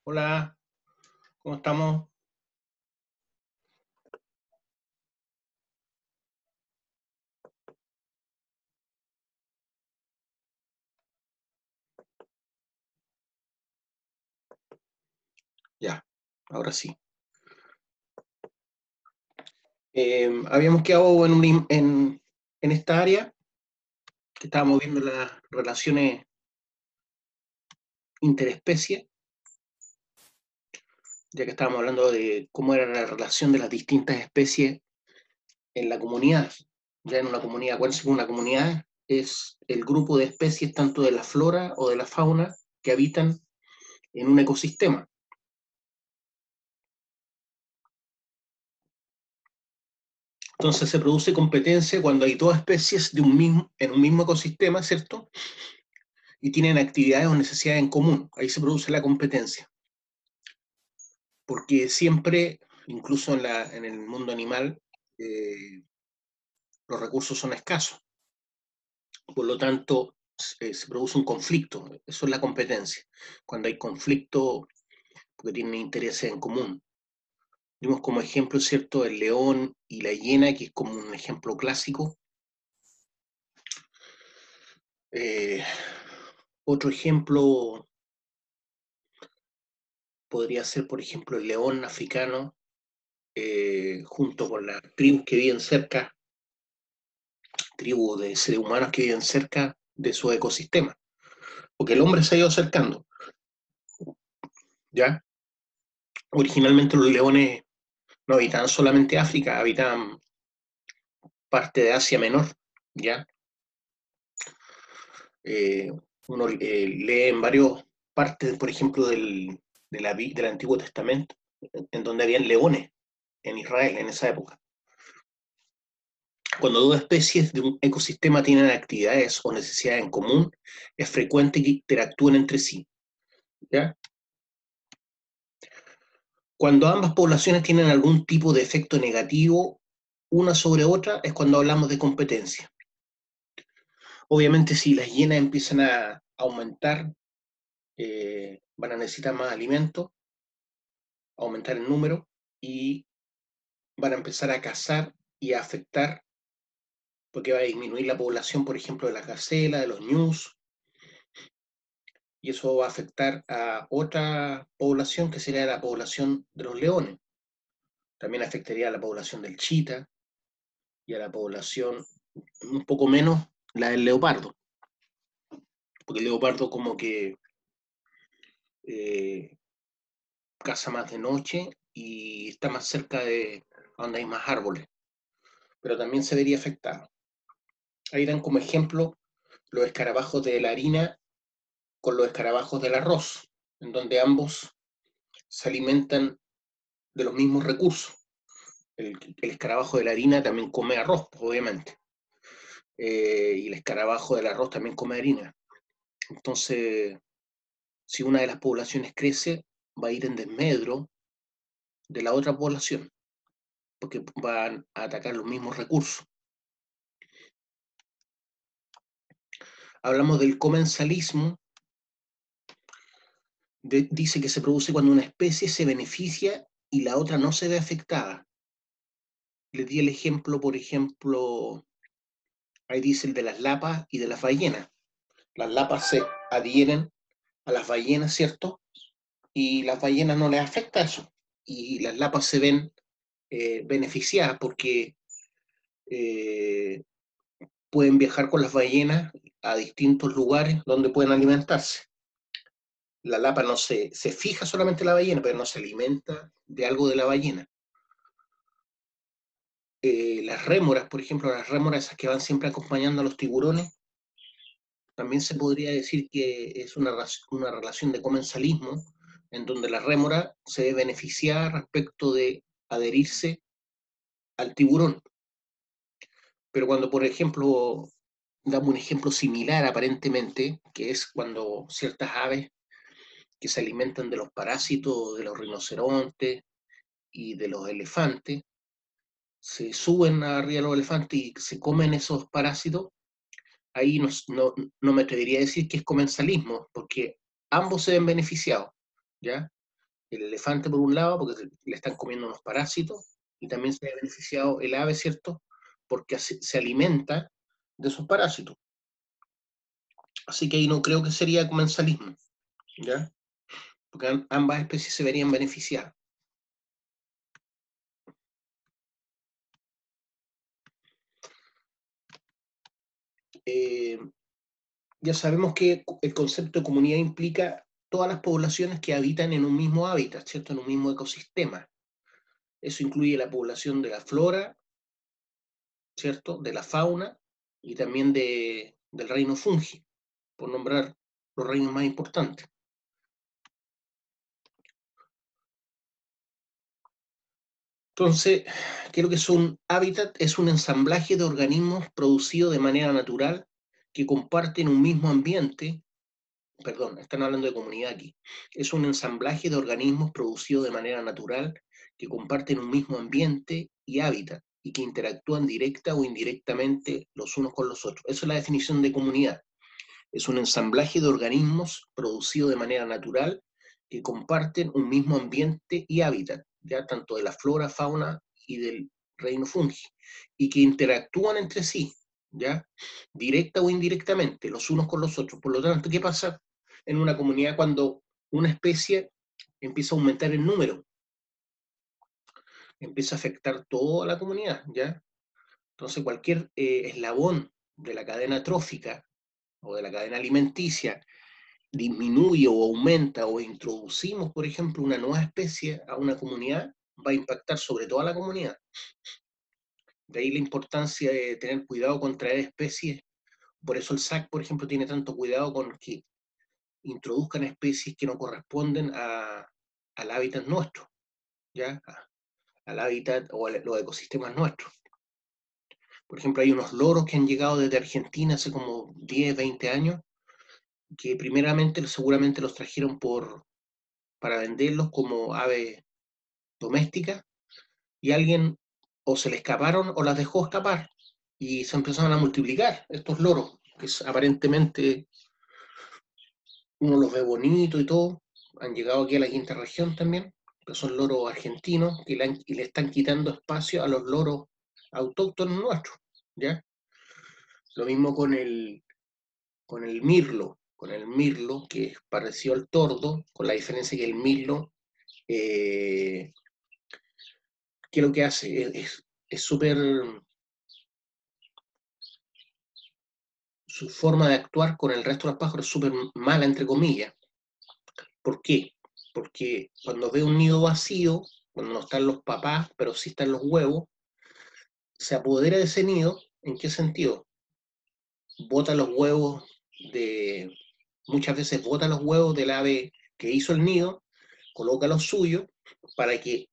Hola, ¿cómo estamos? Ya, ahora sí. Habíamos quedado en esta área que estábamos viendo las relaciones interespecies, ya que estábamos hablando de cómo era la relación de las distintas especies en la comunidad. Ya en una comunidad, acuérdense que una comunidad es el grupo de especies tanto de la flora o de la fauna que habitan en un ecosistema. Entonces se produce competencia cuando hay dos especies en un mismo ecosistema, ¿cierto? Y tienen actividades o necesidades en común. Ahí se produce la competencia. Porque siempre, incluso en el mundo animal, eh, los recursos son escasos. Por lo tanto, se produce un conflicto. Eso es la competencia. Cuando hay conflicto, porque tienen intereses en común. Dimos como ejemplo, ¿cierto?, el león y la hiena, que es como un ejemplo clásico. Eh, Otro ejemplo podría ser, por ejemplo, el león africano, junto con las tribus que viven cerca, tribus de seres humanos que viven cerca de su ecosistema, porque el hombre se ha ido acercando, ¿ya? Originalmente los leones no habitaban solamente África, habitaban parte de Asia Menor, ¿ya? Eh, Uno lee en varias partes, por ejemplo, del Antiguo Testamento, en donde habían leones en Israel en esa época. Cuando dos especies de un ecosistema tienen actividades o necesidades en común, es frecuente que interactúen entre sí, ¿ya? Cuando ambas poblaciones tienen algún tipo de efecto negativo una sobre otra, es cuando hablamos de competencia. Obviamente, si las hienas empiezan a aumentar, van a necesitar más alimentos, aumentar el número y van a empezar a cazar y a afectar, porque va a disminuir la población, por ejemplo, de la gacela, de los ñus, y eso va a afectar a otra población que sería la población de los leones. También afectaría a la población del chita y a la población un poco menos la del leopardo, porque el leopardo como que eh, caza más de noche y está más cerca de donde hay más árboles, pero también se vería afectado. Ahí dan como ejemplo los escarabajos de la harina con los escarabajos del arroz, en donde ambos se alimentan de los mismos recursos. El escarabajo de la harina también come arroz, obviamente, y el escarabajo del arroz también come harina. Entonces, si una de las poblaciones crece, va a ir en desmedro de la otra población, porque van a atacar los mismos recursos. Hablamos del comensalismo, dice que se produce cuando una especie se beneficia y la otra no se ve afectada. Les di el ejemplo, por ejemplo, ahí dice el de las lapas y de las ballenas. Las lapas se adhieren a las ballenas, ¿cierto? Y las ballenas no les afecta eso. Y las lapas se ven beneficiadas porque eh, pueden viajar con las ballenas a distintos lugares donde pueden alimentarse. La lapa no se fija solamente en la ballena, pero no se alimenta de algo de la ballena. Las rémoras, por ejemplo, las rémoras esas que van siempre acompañando a los tiburones, también se podría decir que es una relación de comensalismo en donde la rémora se ve beneficiada respecto de adherirse al tiburón. Pero cuando, por ejemplo, damos un ejemplo similar aparentemente, que es cuando ciertas aves que se alimentan de los parásitos de los rinocerontes y de los elefantes, se suben arriba de los elefantes y se comen esos parásitos, ahí no me atrevería a decir que es comensalismo, porque ambos se ven beneficiados, ¿ya? el elefante por un lado, porque le están comiendo unos parásitos, y también se ha beneficiado el ave, ¿cierto? Porque se alimenta de esos parásitos. Así que ahí no creo que sería comensalismo, ¿ya? Porque ambas especies se verían beneficiadas. Ya sabemos que el concepto de comunidad implica todas las poblaciones que habitan en un mismo hábitat, ¿cierto? En un mismo ecosistema. Eso incluye la población de la flora, ¿cierto? De la fauna y también del reino fungi, por nombrar los reinos más importantes. Entonces, ¿qué es lo que es un hábitat? Es un ensamblaje de organismos producidos de manera natural que comparten un mismo ambiente. Perdón, están hablando de comunidad aquí. Es un ensamblaje de organismos producidos de manera natural que comparten un mismo ambiente y hábitat y que interactúan directa o indirectamente los unos con los otros. Esa es la definición de comunidad. Es un ensamblaje de organismos producidos de manera natural que comparten un mismo ambiente y hábitat, ya tanto de la flora, fauna y del reino fungi, y que interactúan entre sí, ya directa o indirectamente, los unos con los otros. Por lo tanto, ¿qué pasa en una comunidad cuando una especie empieza a aumentar en número? Empieza a afectar toda la comunidad, ¿ya? Entonces, cualquier eslabón de la cadena trófica o de la cadena alimenticia disminuye o aumenta o introducimos, por ejemplo, una nueva especie a una comunidad, va a impactar sobre toda la comunidad. De ahí la importancia de tener cuidado con traer especies. Por eso el SAC, por ejemplo, tiene tanto cuidado con que introduzcan especies que no corresponden al hábitat nuestro, ¿ya? Al hábitat o a los ecosistemas nuestros. Por ejemplo, hay unos loros que han llegado desde Argentina hace como 10, 20 años, que primeramente seguramente los trajeron para venderlos como aves domésticas, y alguien o se le escaparon o las dejó escapar, y se empezaron a multiplicar estos loros, que aparentemente uno los ve bonito y todo, han llegado aquí a la quinta región también, que son loros argentinos, y le están quitando espacio a los loros autóctonos nuestros, ¿ya? Lo mismo con el mirlo, que es parecido al tordo, con la diferencia que el mirlo, ¿qué es lo que hace? Es súper, su forma de actuar con el resto de los pájaros es súper mala, entre comillas. ¿Por qué? Porque cuando ve un nido vacío, cuando no están los papás, pero sí están los huevos, se apodera de ese nido. ¿En qué sentido? Bota los huevos de... Muchas veces bota los huevos del ave que hizo el nido, coloca los suyos para que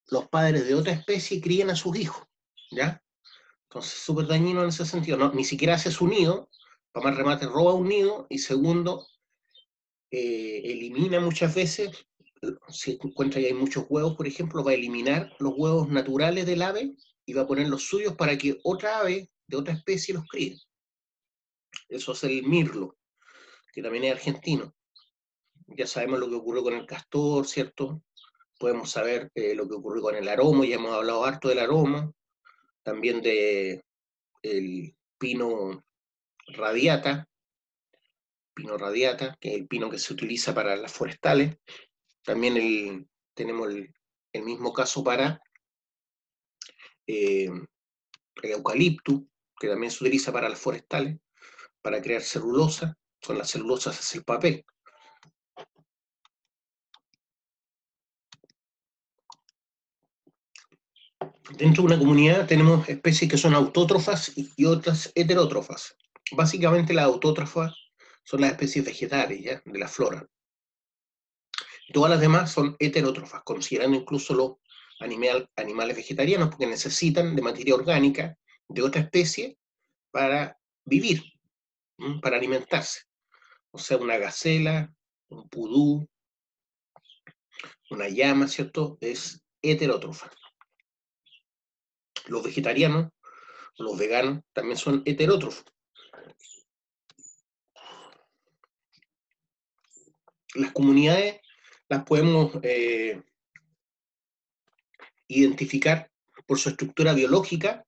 los padres de otra especie críen a sus hijos, ¿ya? Entonces, súper dañino en ese sentido. No, ni siquiera hace su nido, para más remate roba un nido, y segundo, elimina muchas veces, si encuentra que hay muchos huevos, por ejemplo, va a eliminar los huevos naturales del ave y va a poner los suyos para que otra ave de otra especie los críe. Eso es el mirlo, que también es argentino. Ya sabemos lo que ocurrió con el castor, ¿cierto? Podemos saber lo que ocurrió con el aromo, ya hemos hablado harto del aromo, también de el pino radiata, que es el pino que se utiliza para las forestales. También tenemos el mismo caso para el eucalipto, que también se utiliza para las forestales, para crear celulosa. Con las celulosas se hace el papel. Dentro de una comunidad tenemos especies que son autótrofas y otras heterótrofas. Básicamente las autótrofas son las especies vegetales, ¿ya? De la flora. Todas las demás son heterótrofas, considerando incluso los animales vegetarianos, porque necesitan de materia orgánica de otra especie para vivir, para alimentarse. O sea, una gacela, un pudú, una llama, ¿cierto? Es heterótrofa. Los vegetarianos, los veganos, también son heterótrofos. Las comunidades las podemos identificar por su estructura biológica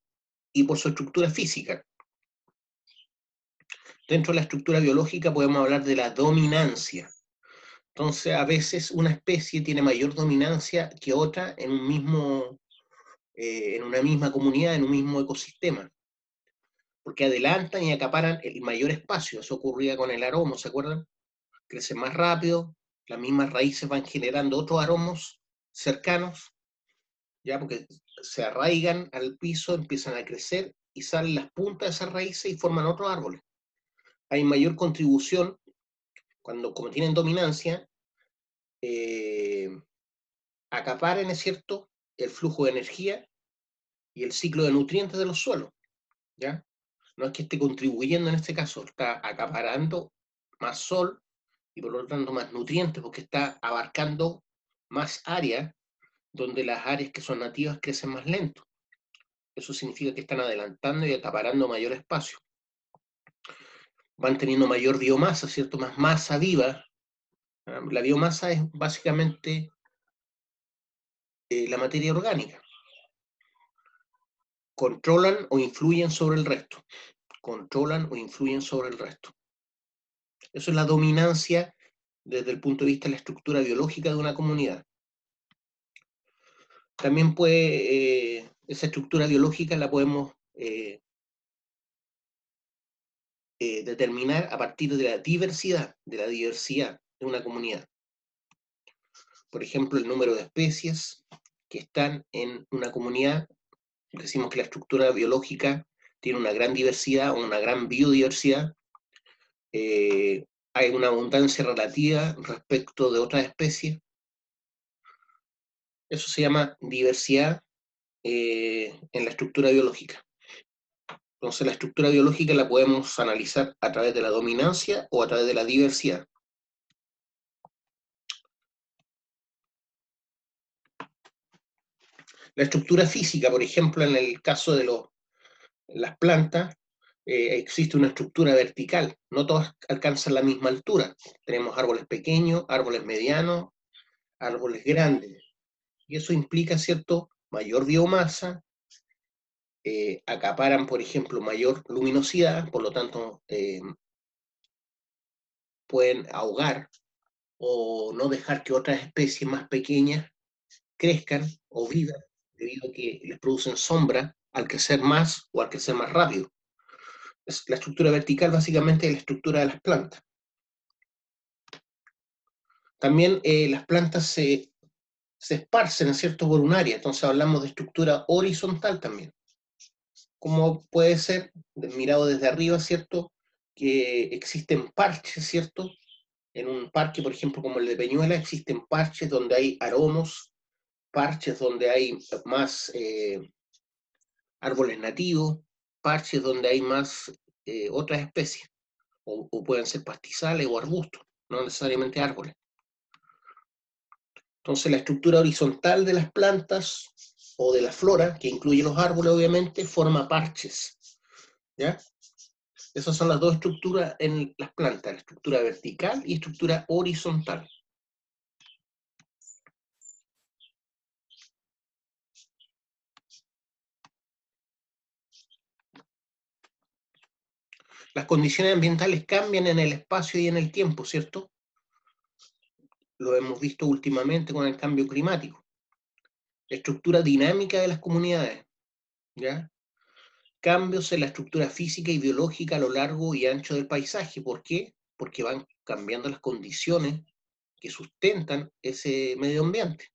y por su estructura física. Dentro de la estructura biológica podemos hablar de la dominancia. Entonces, a veces una especie tiene mayor dominancia que otra en en una misma comunidad, en un mismo ecosistema, porque adelantan y acaparan el mayor espacio. Eso ocurría con el aromo, ¿se acuerdan? Crece más rápido, las mismas raíces van generando otros aromos cercanos, ya porque se arraigan al piso, empiezan a crecer y salen las puntas de esas raíces y forman otros árboles. Hay mayor contribución cuando, como tienen dominancia, acaparan, es cierto, el flujo de energía y el ciclo de nutrientes de los suelos, ¿ya? No es que esté contribuyendo en este caso, está acaparando más sol y por lo tanto más nutrientes porque está abarcando más área donde las áreas que son nativas crecen más lento. Eso significa que están adelantando y acaparando mayor espacio. Van teniendo mayor biomasa, ¿cierto? Más masa viva. La biomasa es básicamente la materia orgánica. Controlan o influyen sobre el resto. Controlan o influyen sobre el resto. Eso es la dominancia desde el punto de vista de la estructura biológica de una comunidad. También esa estructura biológica la podemos determinar a partir de la diversidad de una comunidad. Por ejemplo, el número de especies que están en una comunidad. Decimos que la estructura biológica tiene una gran diversidad o una gran biodiversidad. Hay una abundancia relativa respecto de otras especies. Eso se llama diversidad en la estructura biológica. Entonces, la estructura biológica la podemos analizar a través de la dominancia o a través de la diversidad. La estructura física, por ejemplo, en el caso de las plantas, existe una estructura vertical. No todas alcanzan la misma altura. Tenemos árboles pequeños, árboles medianos, árboles grandes. Y eso implica, ¿cierto?, mayor biomasa, acaparan, por ejemplo, mayor luminosidad, por lo tanto, pueden ahogar o no dejar que otras especies más pequeñas crezcan o vivan, debido a que les producen sombra al crecer más o al crecer más rápido. La estructura vertical básicamente es la estructura de las plantas. También las plantas se esparcen, ¿cierto?, por un área, entonces hablamos de estructura horizontal también. Como puede ser, mirado desde arriba, ¿cierto?, que existen parches, ¿cierto? En un parque, por ejemplo, como el de Peñuela, existen parches donde hay aromos, parches donde hay más árboles nativos, parches donde hay más otras especies, o pueden ser pastizales o arbustos, no necesariamente árboles. Entonces, la estructura horizontal de las plantas o de la flora, que incluye los árboles, obviamente, forma parches, ¿ya? Esas son las dos estructuras en las plantas, la estructura vertical y estructura horizontal. Las condiciones ambientales cambian en el espacio y en el tiempo, ¿cierto? Lo hemos visto últimamente con el cambio climático. La estructura dinámica de las comunidades, ¿ya? Cambios en la estructura física y biológica a lo largo y ancho del paisaje. ¿Por qué? Porque van cambiando las condiciones que sustentan ese medio ambiente.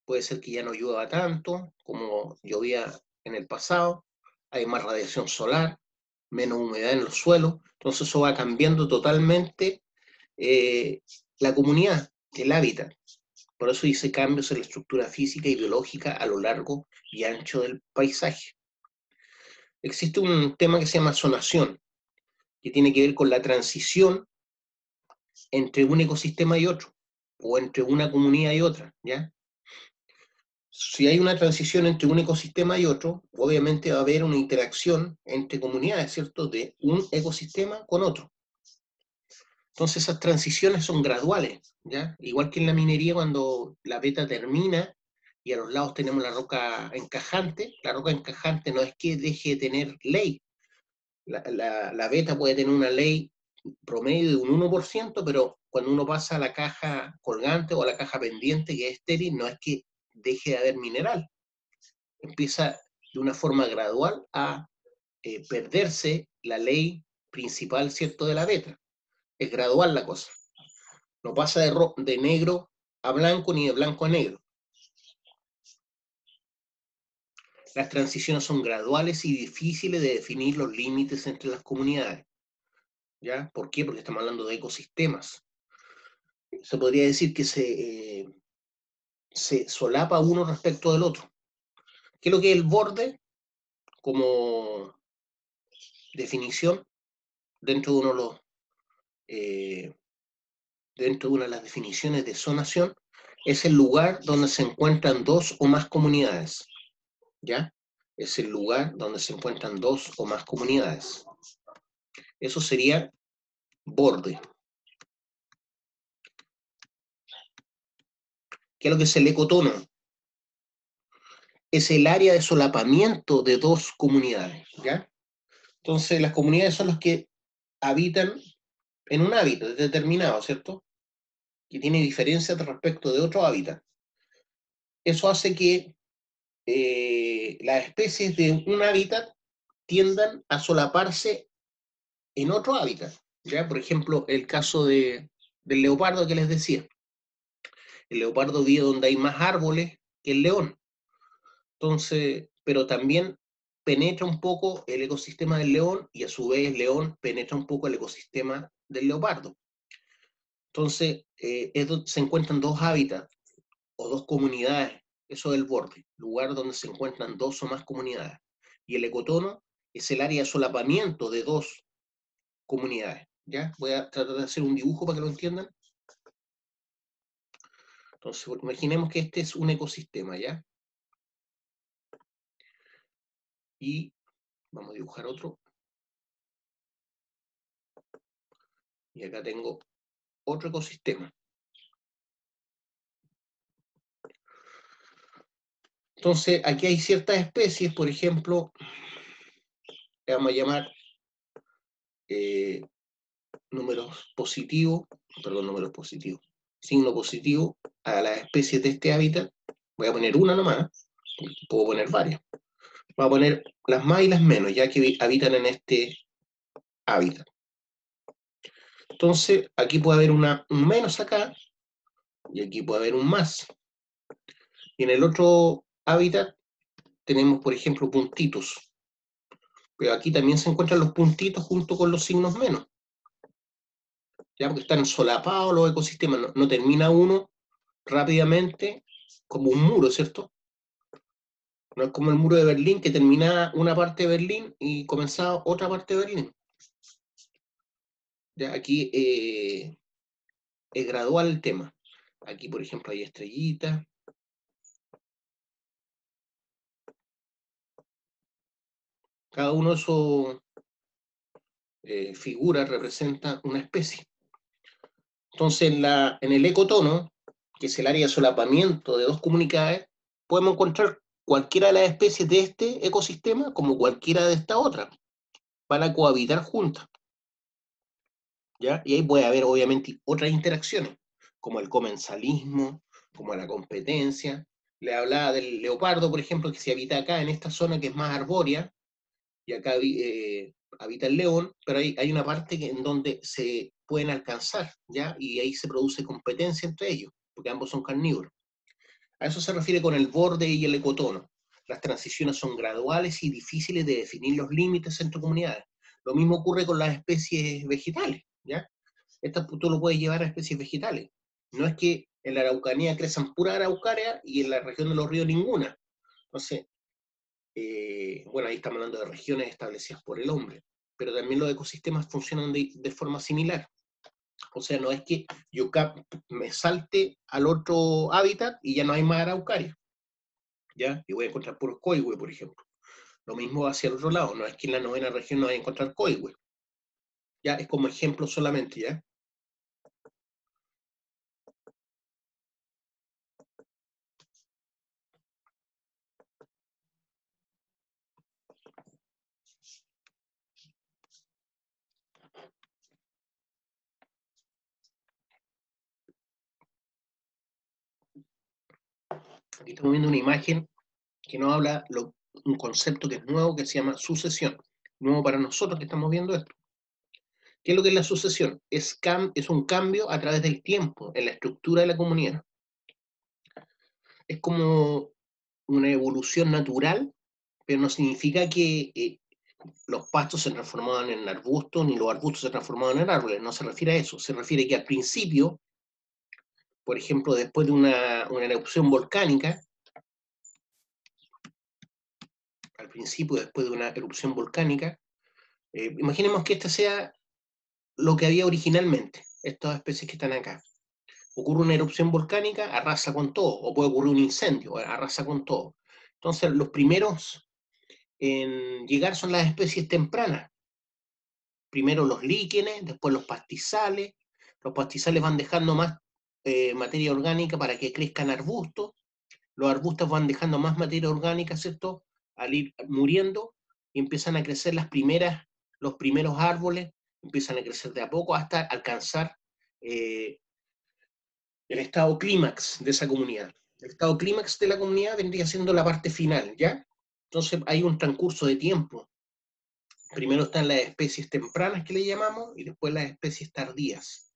Puede ser que ya no llueva tanto como llovía en el pasado, hay más radiación solar, menos humedad en los suelos, entonces eso va cambiando totalmente eh, la comunidad, el hábitat. Por eso dice cambios en la estructura física y biológica a lo largo y ancho del paisaje. Existe un tema que se llama zonación, que tiene que ver con la transición entre un ecosistema y otro, o entre una comunidad y otra, ¿ya? Si hay una transición entre un ecosistema y otro, obviamente va a haber una interacción entre comunidades, ¿cierto?, de un ecosistema con otro. Entonces esas transiciones son graduales, ¿ya? Igual que en la minería, cuando la veta termina y a los lados tenemos la roca encajante no es que deje de tener ley. La veta puede tener una ley promedio de un 1%, pero cuando uno pasa a la caja colgante o a la caja pendiente, que es estéril, no es que deje de haber mineral. Empieza de una forma gradual a perderse la ley principal, ¿cierto?, de la veta. Es gradual la cosa. No pasa de negro a blanco ni de blanco a negro. Las transiciones son graduales y difíciles de definir los límites entre las comunidades. ¿Ya? ¿Por qué? Porque estamos hablando de ecosistemas. Se podría decir que se solapa uno respecto del otro. ¿Qué es lo que es el borde? Como definición, dentro de uno de los dentro de una de las definiciones de zonación, es el lugar donde se encuentran dos o más comunidades. ¿Ya? Es el lugar donde se encuentran dos o más comunidades. Eso sería borde. ¿Qué es lo que es el ecotono? Es el área de solapamiento de dos comunidades. ¿Ya? Entonces, las comunidades son los que habitan en un hábitat determinado, ¿cierto? Que tiene diferencias respecto de otro hábitat. Eso hace que las especies de un hábitat tiendan a solaparse en otro hábitat. ¿Ya? Por ejemplo, el caso del leopardo que les decía. El leopardo vive donde hay más árboles que el león. Entonces, pero también penetra un poco el ecosistema del león y a su vez el león penetra un poco el ecosistema del leopardo. Entonces, se encuentran dos hábitats o dos comunidades, eso es el borde, lugar donde se encuentran dos o más comunidades. Y el ecotono es el área de solapamiento de dos comunidades. ¿Ya? Voy a tratar de hacer un dibujo para que lo entiendan. Entonces, imaginemos que este es un ecosistema, ¿ya? Y vamos a dibujar otro. Y acá tengo otro ecosistema. Entonces, aquí hay ciertas especies, por ejemplo, le vamos a llamar números positivos, signo positivo a las especies de este hábitat. Voy a poner una nomás, puedo poner varias. Voy a poner las más y las menos, ya que habitan en este hábitat. Entonces, aquí puede haber un menos acá, y aquí puede haber un más. Y en el otro hábitat tenemos, por ejemplo, puntitos. Pero aquí también se encuentran los puntitos junto con los signos menos. ¿Ya? Porque están solapados los ecosistemas. No termina uno rápidamente como un muro, ¿cierto? No es como el muro de Berlín, que termina una parte de Berlín y comenzaba otra parte de Berlín. ¿Ya? Aquí es gradual el tema. Aquí, por ejemplo, hay estrellitas. Cada uno de esos figuras representa una especie. Entonces, en el ecotono, que es el área de solapamiento de dos comunidades, podemos encontrar cualquiera de las especies de este ecosistema como cualquiera de esta otra, para cohabitar juntas. ¿Ya? Y ahí puede haber, obviamente, otras interacciones, como el comensalismo, como la competencia. Le hablaba del leopardo, por ejemplo, que se habita acá en esta zona que es más arbórea, y acá habita el león, pero hay una parte en donde se pueden alcanzar, ¿ya? Y ahí se produce competencia entre ellos, porque ambos son carnívoros. A eso se refiere con el borde y el ecotono. Las transiciones son graduales y difíciles de definir los límites entre comunidades. Lo mismo ocurre con las especies vegetales, ¿ya? Esto tú lo puedes llevar a especies vegetales. No es que en la Araucanía crezcan pura araucaria y en la región de los ríos ninguna. Entonces, bueno, ahí estamos hablando de regiones establecidas por el hombre, pero también los ecosistemas funcionan de forma similar. O sea, no es que yo me salte al otro hábitat y ya no hay más araucaria, ¿ya? Y voy a encontrar puros coihue, por ejemplo. Lo mismo hacia el otro lado, no es que en la novena región no vaya a encontrar coihue. Ya, es como ejemplo solamente, ¿ya? Aquí estamos viendo una imagen que nos habla un concepto que es nuevo, que se llama sucesión. Nuevo para nosotros que estamos viendo esto. ¿Qué es lo que es la sucesión? Es un cambio a través del tiempo en la estructura de la comunidad. Es como una evolución natural, pero no significa que los pastos se transformaban en arbustos, ni los arbustos se transformaban en árboles. No se refiere a eso. Se refiere que al principio, por ejemplo, después de una erupción volcánica, al principio, después de una erupción volcánica, imaginemos que este sea lo que había originalmente, estas especies que están acá. Ocurre una erupción volcánica, arrasa con todo, o puede ocurrir un incendio, arrasa con todo. Entonces, los primeros en llegar son las especies tempranas. Primero los líquenes, después los pastizales. Los pastizales van dejando más materia orgánica para que crezcan arbustos. Los arbustos van dejando más materia orgánica, ¿cierto? Al ir muriendo y empiezan a crecer los primeros árboles, empiezan a crecer de a poco hasta alcanzar el estado clímax de esa comunidad. El estado clímax de la comunidad vendría siendo la parte final, ¿ya? Entonces hay un transcurso de tiempo. Primero están las especies tempranas que le llamamos y después las especies tardías.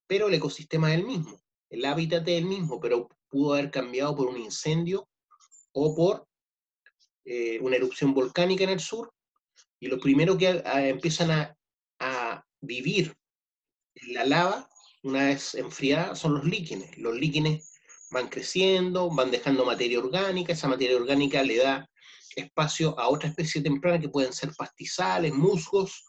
Pero el ecosistema es el mismo, el hábitat es el mismo, pero pudo haber cambiado por un incendio o por una erupción volcánica en el sur, y lo primero que empiezan a vivir en la lava, una vez enfriada, son los líquenes. Los líquenes van creciendo, van dejando materia orgánica, esa materia orgánica le da espacio a otra especie temprana que pueden ser pastizales, musgos,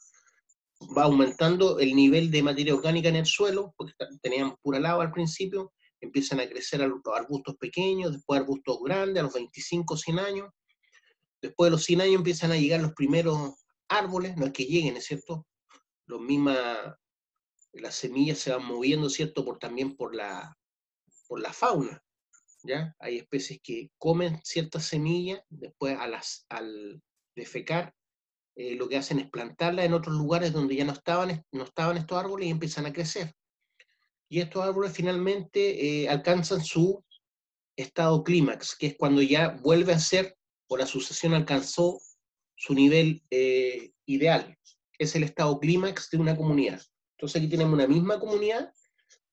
va aumentando el nivel de materia orgánica en el suelo, porque tenían pura lava al principio, empiezan a crecer los arbustos pequeños, después arbustos grandes, a los 25, 100 años, después de los 100 años empiezan a llegar los primeros árboles, no es que lleguen, ¿es cierto? Los mismas, las semillas se van moviendo, ¿cierto? También por la fauna, ¿ya? Hay especies que comen ciertas semillas, después al defecar, lo que hacen es plantarlas en otros lugares donde ya no estaban estos árboles y empiezan a crecer. Y estos árboles finalmente alcanzan su estado clímax, que es cuando ya vuelve a ser, o la sucesión alcanzó su nivel ideal. Es el estado clímax de una comunidad. Entonces aquí tenemos una misma comunidad,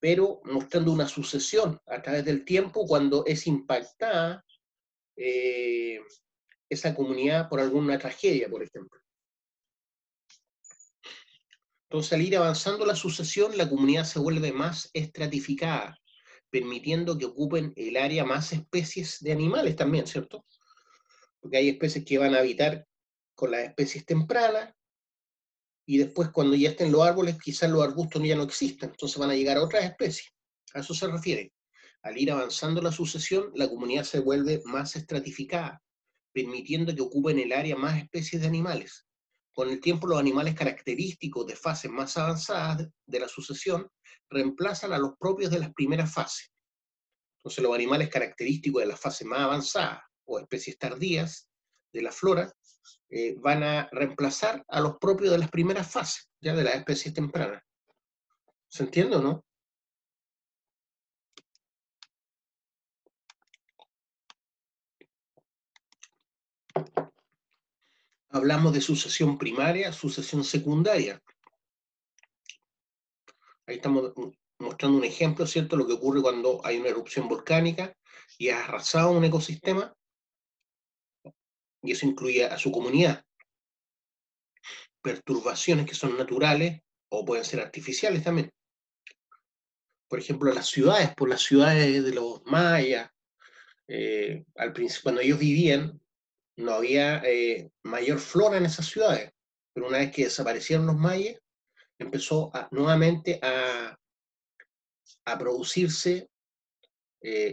pero mostrando una sucesión a través del tiempo cuando es impactada eh, esa comunidad por alguna tragedia, por ejemplo. Entonces, al ir avanzando la sucesión, la comunidad se vuelve más estratificada, permitiendo que ocupen el área más especies de animales también, ¿cierto? Porque hay especies que van a habitar con las especies tempranas, y después cuando ya estén los árboles, quizás los arbustos ya no existen, entonces van a llegar a otras especies. A eso se refiere. Al ir avanzando la sucesión, la comunidad se vuelve más estratificada, permitiendo que ocupen el área más especies de animales. Con el tiempo, los animales característicos de fases más avanzadas de la sucesión reemplazan a los propios de las primeras fases. Entonces, los animales característicos de las fases más avanzadas o especies tardías de la flora van a reemplazar a los propios de las primeras fases, ya de las especies tempranas. ¿Se entiende o no? Hablamos de sucesión primaria, sucesión secundaria. Ahí estamos mostrando un ejemplo, ¿cierto? Lo que ocurre cuando hay una erupción volcánica y ha arrasado un ecosistema, y eso incluye a su comunidad. Perturbaciones que son naturales o pueden ser artificiales también. Por ejemplo, por las ciudades de los mayas, al principio, cuando ellos vivían, no había mayor flora en esas ciudades, pero una vez que desaparecieron los mayas, empezó nuevamente a producirse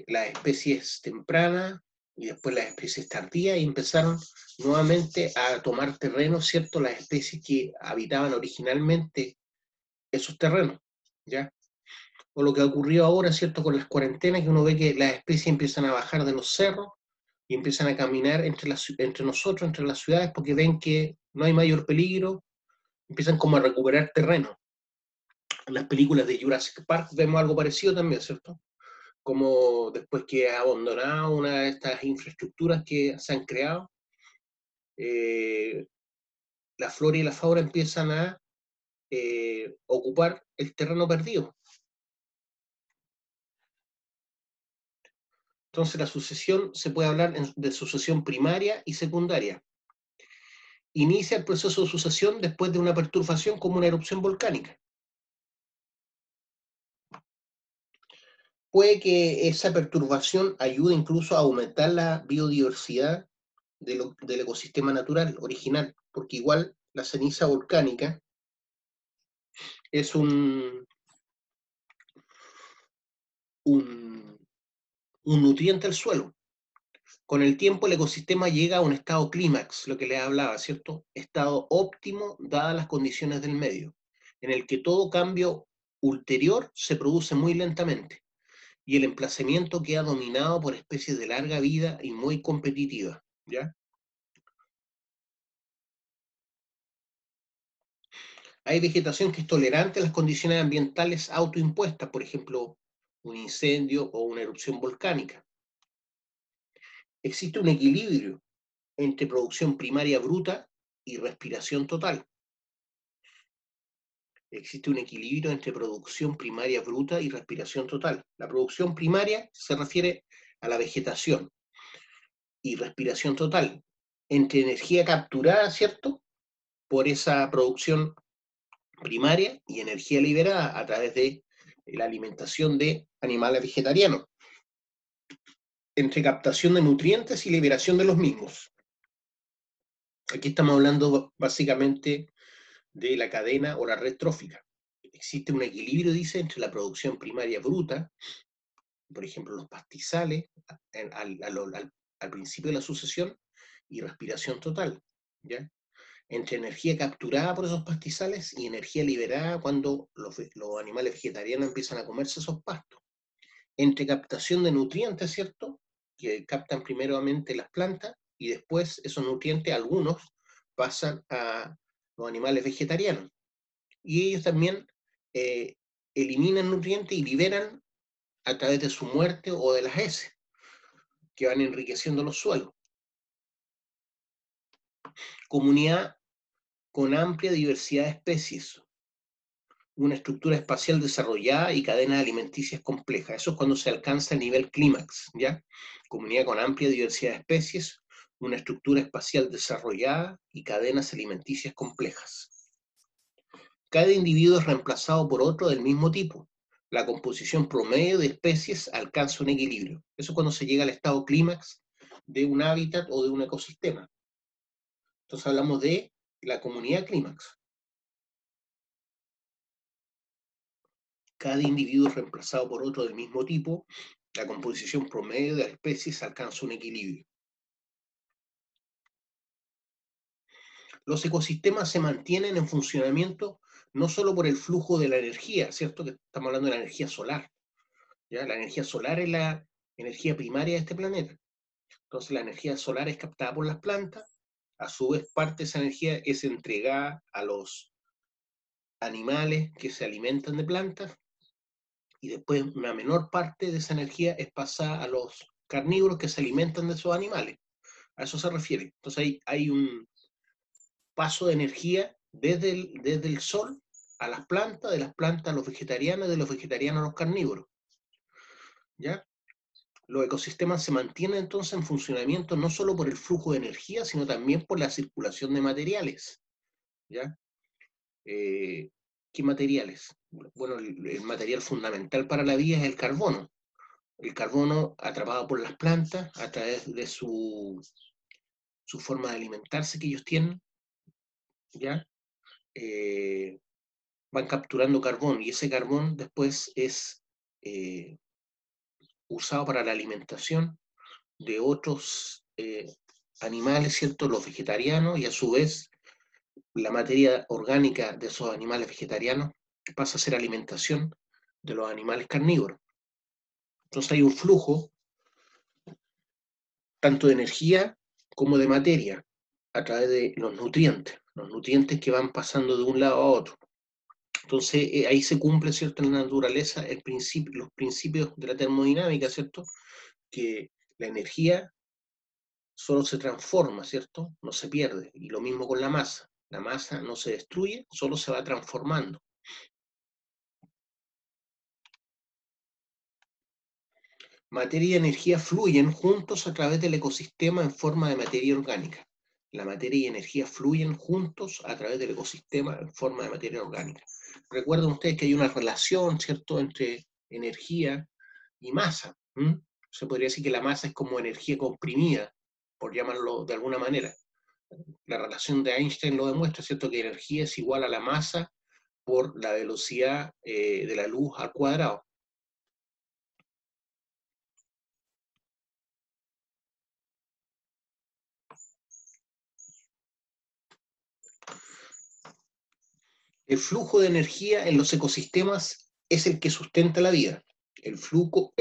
las especies tempranas y después las especies tardías, y empezaron nuevamente a tomar terreno, ¿cierto? Las especies que habitaban originalmente esos terrenos, ¿ya? O lo que ha ocurrido ahora, ¿cierto? Con las cuarentenas, que uno ve que las especies empiezan a bajar de los cerros y empiezan a caminar entre nosotros, entre las ciudades, porque ven que no hay mayor peligro, empiezan como a recuperar terreno. En las películas de Jurassic Park vemos algo parecido también, ¿cierto? como después que ha abandonado una de estas infraestructuras que se han creado, la flora y la fauna empiezan a ocupar el terreno perdido. Entonces la sucesión, se puede hablar de sucesión primaria y secundaria. Inicia el proceso de sucesión después de una perturbación como una erupción volcánica. Puede que esa perturbación ayude incluso a aumentar la biodiversidad del ecosistema natural original, porque igual la ceniza volcánica es un nutriente al suelo. Con el tiempo el ecosistema llega a un estado clímax, lo que les hablaba, ¿cierto? Estado óptimo dadas las condiciones del medio, en el que todo cambio ulterior se produce muy lentamente y el emplazamiento queda dominado por especies de larga vida y muy competitivas, ¿ya? Hay vegetación que es tolerante a las condiciones ambientales autoimpuestas, por ejemplo, un incendio o una erupción volcánica. Existe un equilibrio entre producción primaria bruta y respiración total. Existe un equilibrio entre producción primaria bruta y respiración total. La producción primaria se refiere a la vegetación y respiración total, entre energía capturada, ¿cierto?, por esa producción primaria y energía liberada a través de la alimentación de animales vegetarianos, entre captación de nutrientes y liberación de los mismos. Aquí estamos hablando básicamente de la cadena o la red trófica. Existe un equilibrio, dice, entre la producción primaria bruta, por ejemplo, los pastizales, al principio de la sucesión, y respiración total, ¿ya? Entre energía capturada por esos pastizales y energía liberada cuando los animales vegetarianos empiezan a comerse esos pastos. Entre captación de nutrientes, ¿cierto?, que captan primeramente las plantas y después esos nutrientes, algunos, pasan a los animales vegetarianos. Y ellos también eliminan nutrientes y liberan a través de su muerte o de las heces, que van enriqueciendo los suelos. Comunidad con amplia diversidad de especies, una estructura espacial desarrollada y cadenas alimenticias complejas. Eso es cuando se alcanza el nivel clímax, ¿ya? Comunidad con amplia diversidad de especies, una estructura espacial desarrollada y cadenas alimenticias complejas. Cada individuo es reemplazado por otro del mismo tipo. La composición promedio de especies alcanza un equilibrio. Eso es cuando se llega al estado clímax de un hábitat o de un ecosistema. Entonces hablamos de la comunidad clímax. Cada individuo es reemplazado por otro del mismo tipo. La composición promedio de las especies alcanza un equilibrio. Los ecosistemas se mantienen en funcionamiento no solo por el flujo de la energía, ¿cierto? Que estamos hablando de la energía solar. ¿Ya? La energía solar es la energía primaria de este planeta. Entonces la energía solar es captada por las plantas, a su vez parte de esa energía es entregada a los animales que se alimentan de plantas, y después una menor parte de esa energía es pasada a los carnívoros que se alimentan de esos animales. A eso se refiere. Entonces hay un paso de energía desde el sol a las plantas, de las plantas a los vegetarianos, y de los vegetarianos a los carnívoros. ¿Ya? Los ecosistemas se mantienen entonces en funcionamiento no solo por el flujo de energía, sino también por la circulación de materiales. ¿Ya? ¿Qué materiales? Bueno, el material fundamental para la vida es el carbono. El carbono atrapado por las plantas a través de su forma de alimentarse que ellos tienen, ¿ya? Van capturando carbón y ese carbón después es usado para la alimentación de otros animales, ¿cierto? Los vegetarianos, y a su vez la materia orgánica de esos animales vegetarianos pasa a ser alimentación de los animales carnívoros. Entonces hay un flujo tanto de energía como de materia a través de los nutrientes que van pasando de un lado a otro. Entonces, ahí se cumple, ¿cierto?, en la naturaleza los principios de la termodinámica, ¿cierto?, que la energía solo se transforma, ¿cierto?, no se pierde. Y lo mismo con la masa. La masa no se destruye, solo se va transformando. Materia y energía fluyen juntos a través del ecosistema en forma de materia orgánica. La materia y energía fluyen juntos a través del ecosistema en forma de materia orgánica. Recuerden ustedes que hay una relación, ¿cierto?, entre energía y masa. Se podría decir que la masa es como energía comprimida, por llamarlo de alguna manera. La relación de Einstein lo demuestra, ¿cierto?, que energía es igual a la masa por la velocidad de la luz al cuadrado. El flujo de energía en los ecosistemas es el que sustenta la vida. El flujo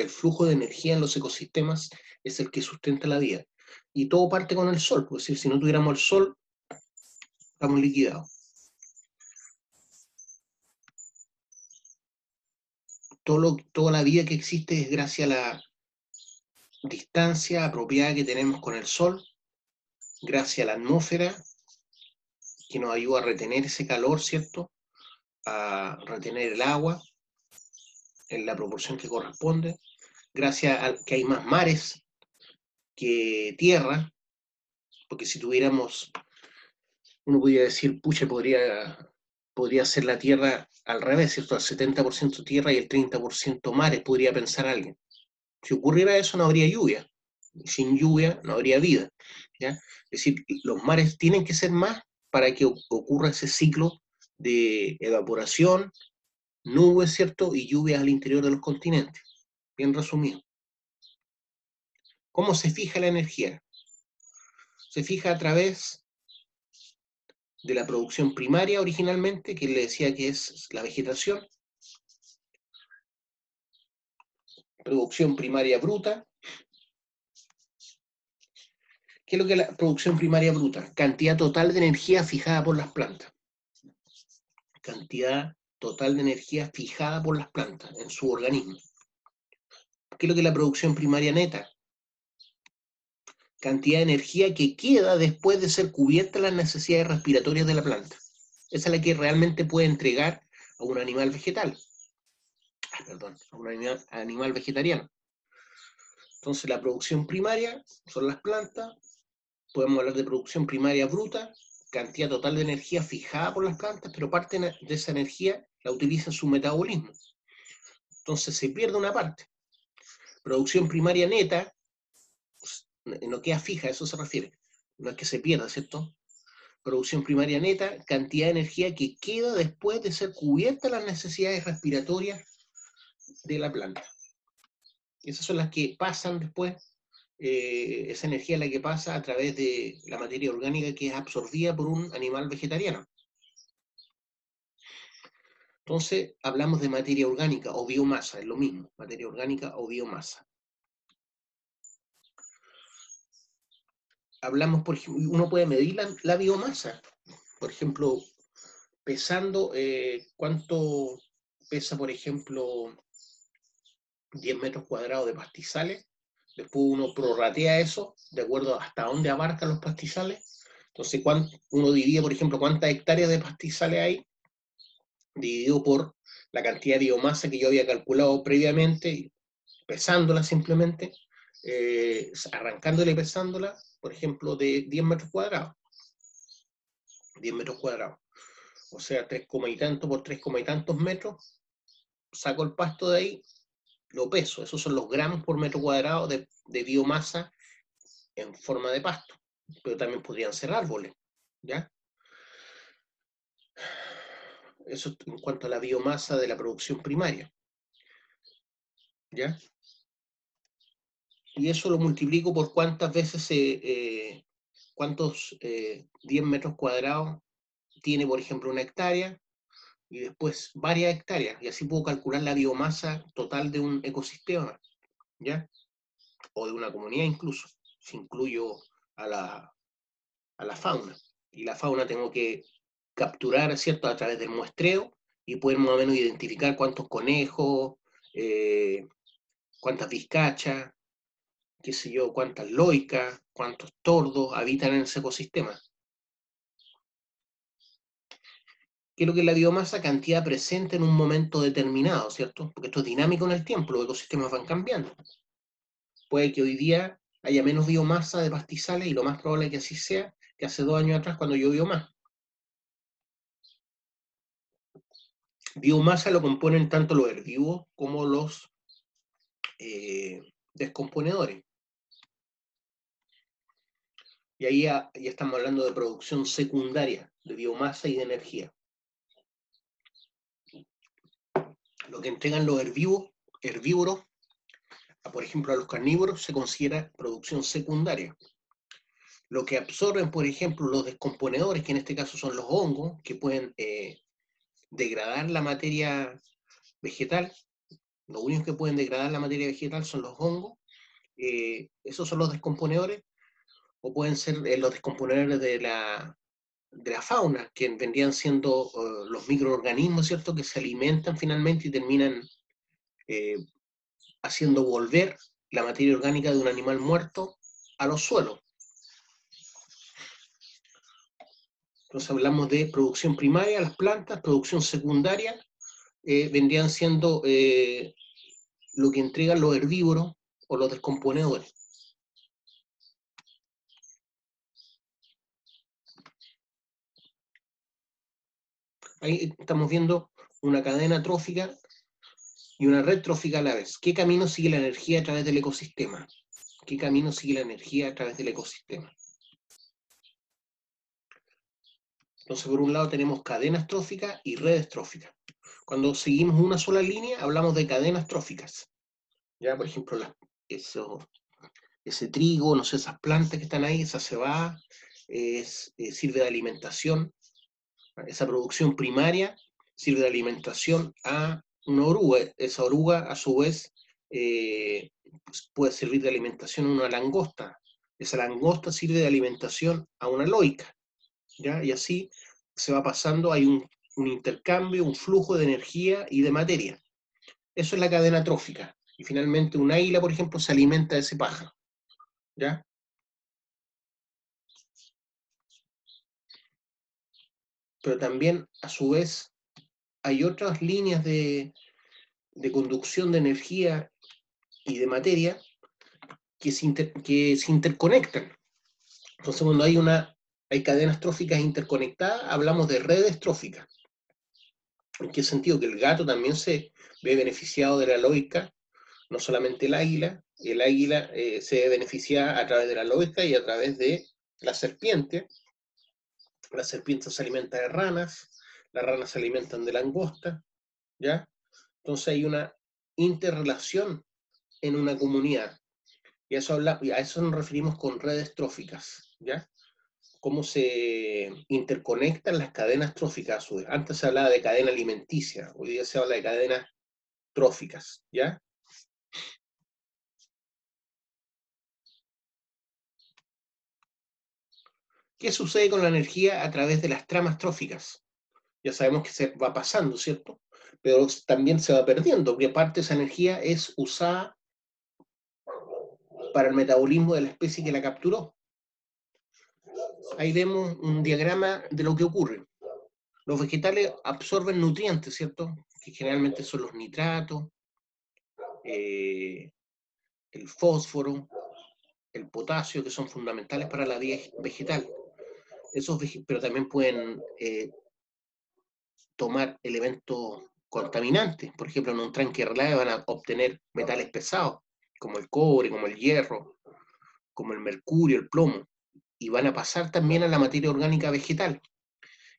de energía en los ecosistemas es el que sustenta la vida. Y todo parte con el sol, pues si no tuviéramos el sol, estamos liquidados. Toda la vida que existe es gracias a la distancia apropiada que tenemos con el sol, gracias a la atmósfera, que nos ayuda a retener ese calor, ¿cierto?, a retener el agua en la proporción que corresponde, gracias a que hay más mares que tierra, porque si tuviéramos, uno podría decir, pucha, podría ser la tierra al revés, ¿cierto?, al 70% tierra y el 30% mares, podría pensar alguien. Si ocurriera eso, no habría lluvia. Sin lluvia no habría vida, ¿ya? Es decir, los mares tienen que ser más para que ocurra ese ciclo de evaporación, nubes, ¿cierto?, y lluvias al interior de los continentes. Bien resumido. ¿Cómo se fija la energía? Se fija a través de la producción primaria originalmente, que le decía que es la vegetación, producción primaria bruta. ¿Qué es lo que es la producción primaria bruta? Cantidad total de energía fijada por las plantas. Cantidad total de energía fijada por las plantas en su organismo. ¿Qué es lo que es la producción primaria neta? Cantidad de energía que queda después de ser cubierta las necesidades respiratorias de la planta. Esa es la que realmente puede entregar a un animal vegetal. A un animal vegetariano. Entonces la producción primaria son las plantas. Podemos hablar de producción primaria bruta, cantidad total de energía fijada por las plantas, pero parte de esa energía la utiliza en su metabolismo. Entonces se pierde una parte. Producción primaria neta no queda fija, a eso se refiere. No es que se pierda, ¿cierto? Producción primaria neta, cantidad de energía que queda después de ser cubiertas las necesidades respiratorias de la planta. Esas son las que pasan después, esa energía es la que pasa a través de la materia orgánica que es absorbida por un animal vegetariano. Entonces, hablamos de materia orgánica o biomasa, es lo mismo, materia orgánica o biomasa. Hablamos, por ejemplo, uno puede medir la biomasa, por ejemplo, pesando cuánto pesa, por ejemplo, 10 metros cuadrados de pastizales. Después uno prorratea eso de acuerdo hasta dónde abarcan los pastizales. Entonces, uno divide, por ejemplo, cuántas hectáreas de pastizales hay, dividido por la cantidad de biomasa que yo había calculado previamente, pesándola simplemente, arrancándola y pesándola, por ejemplo, de 10 metros cuadrados. 10 metros cuadrados. O sea, 3, y tanto por 3, y tantos metros, saco el pasto de ahí, lo peso. Esos son los gramos por metro cuadrado de biomasa en forma de pasto. Pero también podrían ser árboles, ¿ya? Eso en cuanto a la biomasa de la producción primaria, ¿ya? Y eso lo multiplico por cuántas veces cuántos 10 metros cuadrados tiene, por ejemplo, una hectárea, y después varias hectáreas, y así puedo calcular la biomasa total de un ecosistema, ¿ya? O de una comunidad incluso, si incluyo a la fauna. Y la fauna tengo que capturar, ¿cierto?, a través del muestreo y pueden más o menos identificar cuántos conejos, cuántas vizcachas, qué sé yo, cuántas loicas, cuántos tordos habitan en ese ecosistema. ¿Qué es lo que es la biomasa? Cantidad presente en un momento determinado, ¿cierto? Porque esto es dinámico en el tiempo, los ecosistemas van cambiando. Puede que hoy día haya menos biomasa de pastizales, y lo más probable es que así sea, que hace 2 años atrás cuando llovió más. Biomasa lo componen tanto los herbívoros como los descomponedores. Y ahí ya estamos hablando de producción secundaria de biomasa y de energía. Lo que entregan los herbívoros, por ejemplo a los carnívoros, se considera producción secundaria. Lo que absorben, por ejemplo, los descomponedores, que en este caso son los hongos, que pueden degradar la materia vegetal. Los únicos que pueden degradar la materia vegetal son los hongos. Esos son los descomponedores, o pueden ser los descomponedores de la fauna, que vendrían siendo los microorganismos, ¿cierto?, que se alimentan finalmente y terminan haciendo volver la materia orgánica de un animal muerto a los suelos. Entonces hablamos de producción primaria, las plantas, producción secundaria, vendrían siendo lo que entregan los herbívoros o los descomponedores. Ahí estamos viendo una cadena trófica y una red trófica a la vez. ¿Qué camino sigue la energía a través del ecosistema? ¿Qué camino sigue la energía a través del ecosistema? Entonces, por un lado tenemos cadenas tróficas y redes tróficas. Cuando seguimos una sola línea, hablamos de cadenas tróficas. Ya, por ejemplo, ese trigo, no sé, esas plantas que están ahí, esa cebada, sirve de alimentación. Esa producción primaria sirve de alimentación a una oruga. Esa oruga, a su vez, pues puede servir de alimentación a una langosta. Esa langosta sirve de alimentación a una loica, ¿ya? Y así se va pasando, hay un intercambio, un flujo de energía y de materia. Eso es la cadena trófica. Y finalmente un águila, por ejemplo, se alimenta de ese pájaro, ¿ya? Pero también, a su vez, hay otras líneas de conducción de energía y de materia que se interconectan. Entonces, cuando hay cadenas tróficas interconectadas, hablamos de redes tróficas. ¿En qué sentido? Que el gato también se ve beneficiado de la loica, no solamente el águila se beneficia a través de la loica y a través de la serpiente se alimenta de ranas, las ranas se alimentan de langosta, ¿ya? Entonces hay una interrelación en una comunidad, y a eso nos referimos con redes tróficas, ¿ya? Cómo se interconectan las cadenas tróficas. Antes se hablaba de cadena alimenticia, hoy día se habla de cadenas tróficas, ¿ya? ¿Qué sucede con la energía a través de las tramas tróficas? Ya sabemos que se va pasando, ¿cierto? Pero también se va perdiendo, porque parte de esa energía es usada para el metabolismo de la especie que la capturó. Ahí vemos un diagrama de lo que ocurre. Los vegetales absorben nutrientes, ¿cierto? Que generalmente son los nitratos, el fósforo, el potasio, que son fundamentales para la vida vegetal. Pero también pueden tomar elementos contaminantes. Por ejemplo, en un tranque de relave van a obtener metales pesados, como el cobre, como el hierro, como el mercurio, el plomo, y van a pasar también a la materia orgánica vegetal.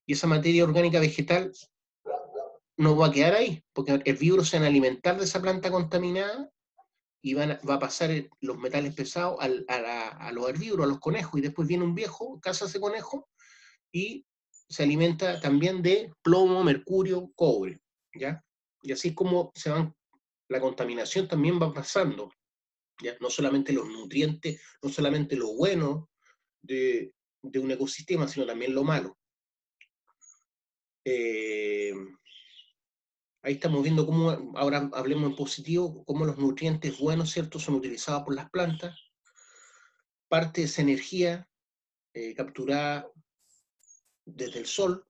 Y esa materia orgánica vegetal no va a quedar ahí, porque herbívoros se van a alimentar de esa planta contaminada y va a pasar los metales pesados a los herbívoros, a los conejos, y después viene un viejo, caza ese conejo y se alimenta también de plomo, mercurio, cobre, ¿ya? Y así es como la contaminación también va pasando, ¿ya? No solamente los nutrientes, no solamente lo bueno de un ecosistema, sino también lo malo. Ahí estamos viendo cómo, ahora hablemos en positivo, cómo los nutrientes buenos, ¿cierto?, son utilizados por las plantas. Parte de esa energía capturada desde el sol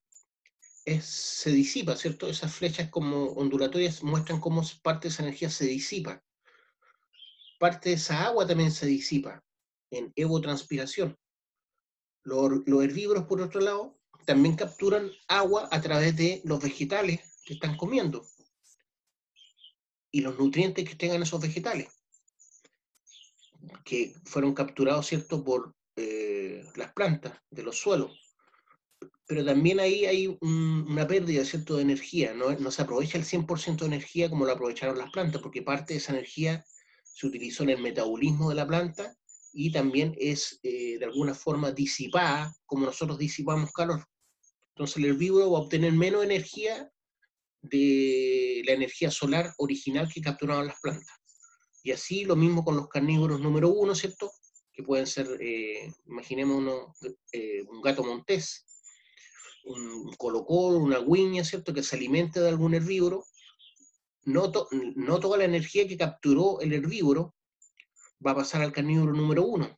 se disipa, ¿cierto? Esas flechas como ondulatorias muestran cómo parte de esa energía se disipa. Parte de esa agua también se disipa en evotranspiración. Los herbívoros, por otro lado, también capturan agua a través de los vegetales que están comiendo y los nutrientes que tengan esos vegetales, que fueron capturados, ¿cierto?, por las plantas de los suelos. Pero también ahí hay una pérdida, ¿cierto?, de energía. No se aprovecha el 100% de energía como lo aprovecharon las plantas, porque parte de esa energía se utilizó en el metabolismo de la planta y también es de alguna forma disipada, como nosotros disipamos calor. Entonces el herbívoro va a obtener menos energía de la energía solar original que capturaban las plantas. Y así lo mismo con los carnívoros número 1, ¿cierto? Que pueden ser, imaginémonos, un gato montés, un colocón, una guiña, ¿cierto?, que se alimente de algún herbívoro. No toda la energía que capturó el herbívoro va a pasar al carnívoro número 1.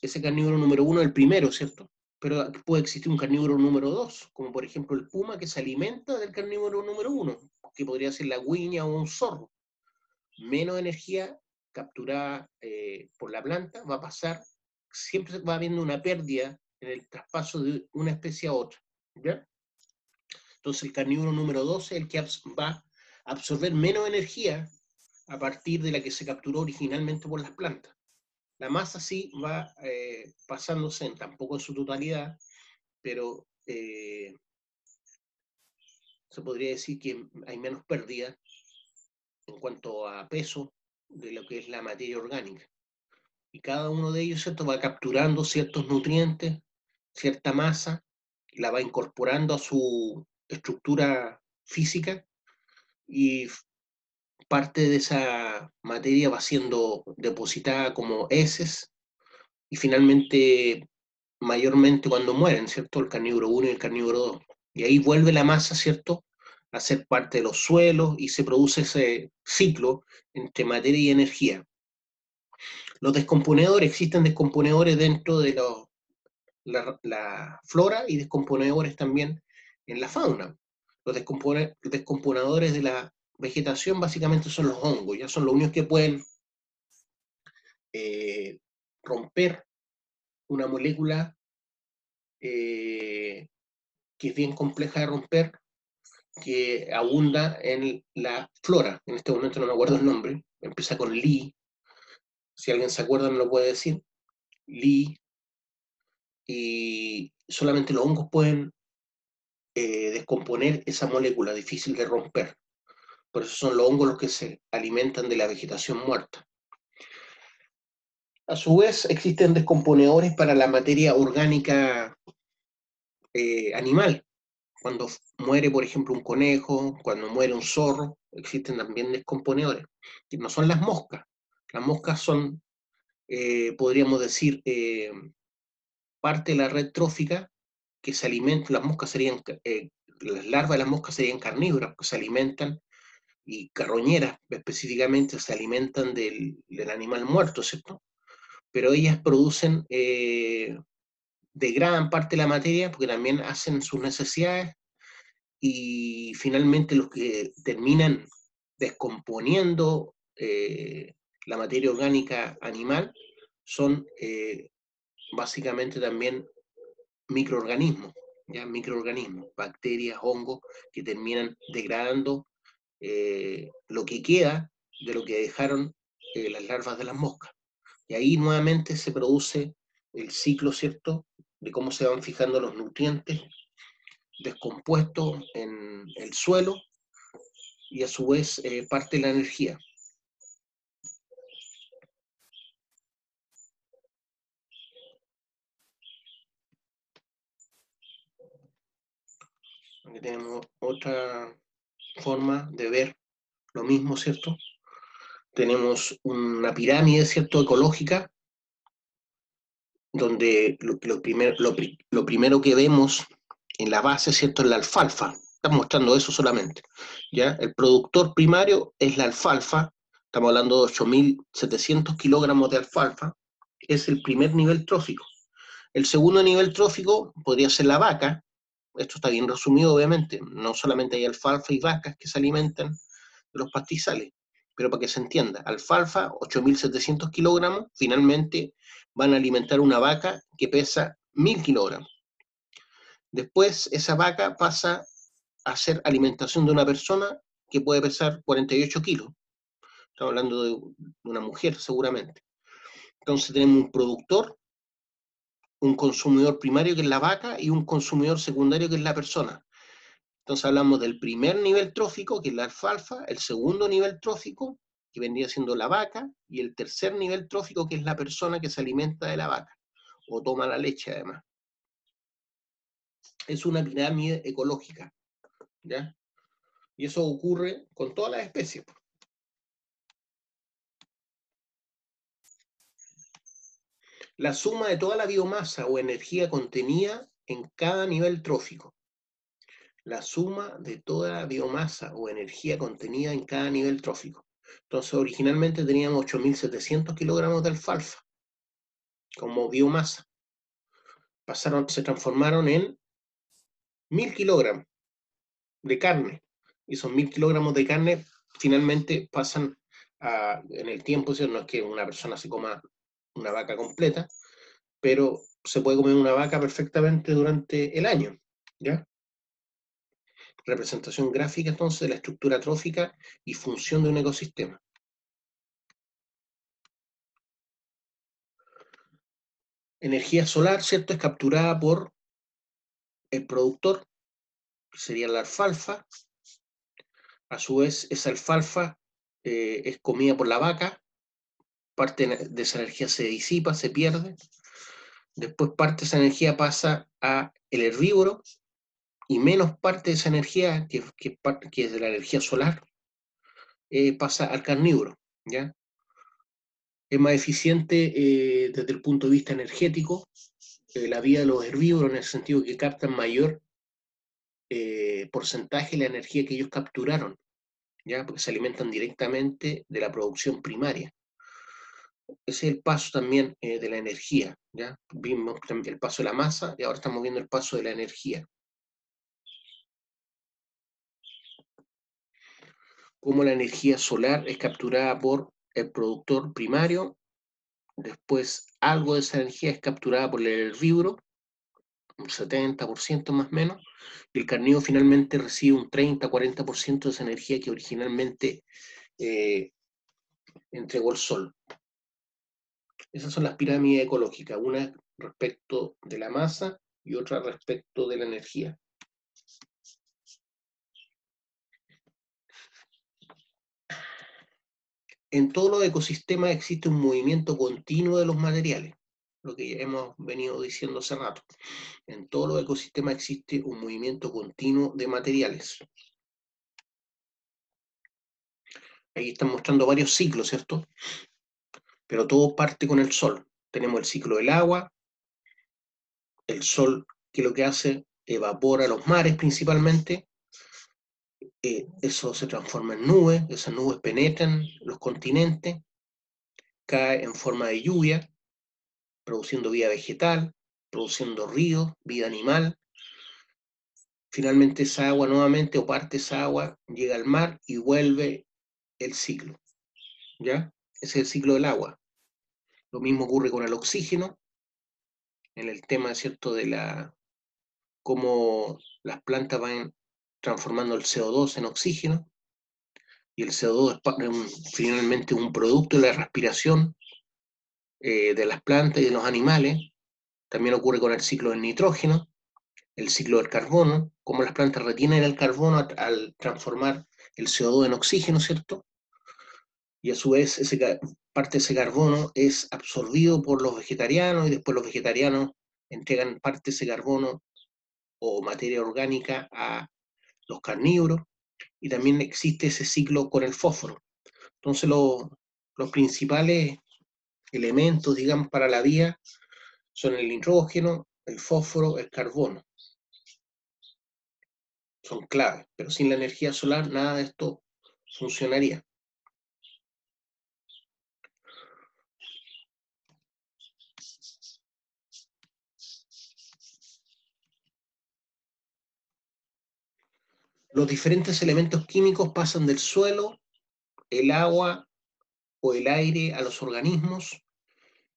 Ese carnívoro número 1 es el primero, ¿cierto? Pero puede existir un carnívoro número 2, como por ejemplo el puma, que se alimenta del carnívoro número 1, que podría ser la guiña o un zorro. Menos energía capturada por la planta va a pasar, siempre va habiendo una pérdida en el traspaso de una especie a otra, ¿ya? Entonces el carnívoro número 2 es el que va a absorber menos energía a partir de la que se capturó originalmente por las plantas. La masa sí va pasándose, tampoco en su totalidad, pero se podría decir que hay menos pérdida en cuanto a peso de lo que es la materia orgánica. Y cada uno de ellos, ¿cierto?, va capturando ciertos nutrientes, cierta masa, la va incorporando a su estructura física y parte de esa materia va siendo depositada como heces y finalmente, mayormente cuando mueren, ¿cierto?, el carnívoro 1 y el carnívoro 2. Y ahí vuelve la masa, ¿cierto?, a ser parte de los suelos y se produce ese ciclo entre materia y energía. Los descomponedores, existen descomponedores dentro de la flora y descomponedores también en la fauna. Los descomponedores de la vegetación básicamente son los hongos, ya son los únicos que pueden romper una molécula que es bien compleja de romper, que abunda en la flora. En este momento no me acuerdo el nombre, empieza con Li, si alguien se acuerda me lo puede decir, Li, y solamente los hongos pueden descomponer esa molécula difícil de romper. Por eso son los hongos los que se alimentan de la vegetación muerta. A su vez, existen descomponedores para la materia orgánica animal. Cuando muere, por ejemplo, un conejo, cuando muere un zorro, existen también descomponedores, que no son las moscas. Las moscas son, podríamos decir, parte de la red trófica que se alimentan, las moscas serían, las larvas de las moscas serían carnívoras, que se alimentan, y carroñeras específicamente, se alimentan del animal muerto, ¿cierto? Pero ellas producen, degradan parte de la materia porque también hacen sus necesidades y finalmente los que terminan descomponiendo la materia orgánica animal son básicamente también microorganismos, ¿ya? Microorganismos, bacterias, hongos, que terminan degradando lo que queda de lo que dejaron las larvas de las moscas. Y ahí nuevamente se produce el ciclo, ¿cierto?, de cómo se van fijando los nutrientes descompuestos en el suelo y a su vez parte de la energía. Aquí tenemos otra forma de ver lo mismo, ¿cierto? Tenemos una pirámide, ¿cierto?, ecológica, donde lo primero que vemos en la base, ¿cierto?, es la alfalfa. Están mostrando eso solamente, ¿ya? El productor primario es la alfalfa, estamos hablando de 8.700 kilogramos de alfalfa, es el primer nivel trófico. El segundo nivel trófico podría ser la vaca, esto está bien resumido obviamente, no solamente hay alfalfa y vacas que se alimentan de los pastizales, pero para que se entienda, alfalfa, 8.700 kilogramos, finalmente van a alimentar una vaca que pesa 1.000 kilogramos. Después esa vaca pasa a hacer alimentación de una persona que puede pesar 48 kilos. Estamos hablando de una mujer seguramente. Entonces tenemos un productor, un consumidor primario que es la vaca y un consumidor secundario que es la persona. Entonces hablamos del primer nivel trófico, que es la alfalfa, el segundo nivel trófico, que vendría siendo la vaca, y el tercer nivel trófico, que es la persona que se alimenta de la vaca, o toma la leche además. Es una pirámide ecológica, ¿ya? Y eso ocurre con todas las especies. La suma de toda la biomasa o energía contenida en cada nivel trófico. La suma de toda la biomasa o energía contenida en cada nivel trófico. Entonces, originalmente teníamos 8.700 kilogramos de alfalfa como biomasa. Se transformaron en 1.000 kilogramos de carne. Y esos 1.000 kilogramos de carne finalmente pasan en el tiempo, ¿sí? No es que una persona se coma una vaca completa, pero se puede comer una vaca perfectamente durante el año, ¿ya? Representación gráfica entonces de la estructura trófica y función de un ecosistema. Energía solar, ¿cierto? Es capturada por el productor, que sería la alfalfa. A su vez, esa alfalfa es comida por la vaca, parte de esa energía se disipa, se pierde. Después parte de esa energía pasa a el herbívoro y menos parte de esa energía, que es de la energía solar, pasa al carnívoro, ¿ya? Es más eficiente desde el punto de vista energético la vida de los herbívoros en el sentido que captan mayor porcentaje de la energía que ellos capturaron, ¿ya? Porque se alimentan directamente de la producción primaria. Ese es el paso también de la energía, ¿ya? Vimos el paso de la masa y ahora estamos viendo el paso de la energía. Cómo la energía solar es capturada por el productor primario, después algo de esa energía es capturada por el herbívoro, un 70% más o menos, y el carnívoro finalmente recibe un 30-40% de esa energía que originalmente entregó el sol. Esas son las pirámides ecológicas, una respecto de la masa y otra respecto de la energía. En todos los ecosistemas existe un movimiento continuo de los materiales, lo que ya hemos venido diciendo hace rato. En todos los ecosistemas existe un movimiento continuo de materiales. Ahí están mostrando varios ciclos, ¿cierto? Pero todo parte con el sol. Tenemos el ciclo del agua, el sol que lo que hace evapora los mares principalmente, eso se transforma en nubes, esas nubes penetran los continentes, cae en forma de lluvia, produciendo vida vegetal, produciendo ríos, vida animal. Finalmente esa agua nuevamente, o parte de esa agua, llega al mar y vuelve el ciclo, ¿ya? Ese es el ciclo del agua. Lo mismo ocurre con el oxígeno, en el tema, ¿cierto?, de cómo las plantas van transformando el CO2 en oxígeno, y el CO2 es finalmente un producto de la respiración de las plantas y de los animales. También ocurre con el ciclo del nitrógeno, el ciclo del carbono, cómo las plantas retienen el carbono al transformar el CO2 en oxígeno, ¿cierto? Y a su vez parte de ese carbono es absorbido por los vegetarianos y después los vegetarianos entregan parte de ese carbono o materia orgánica a los carnívoros, y también existe ese ciclo con el fósforo. Entonces los principales elementos, digamos, para la vida son el nitrógeno, el fósforo, el carbono. son claves, pero sin la energía solar nada de esto funcionaría. Los diferentes elementos químicos pasan del suelo, el agua o el aire a los organismos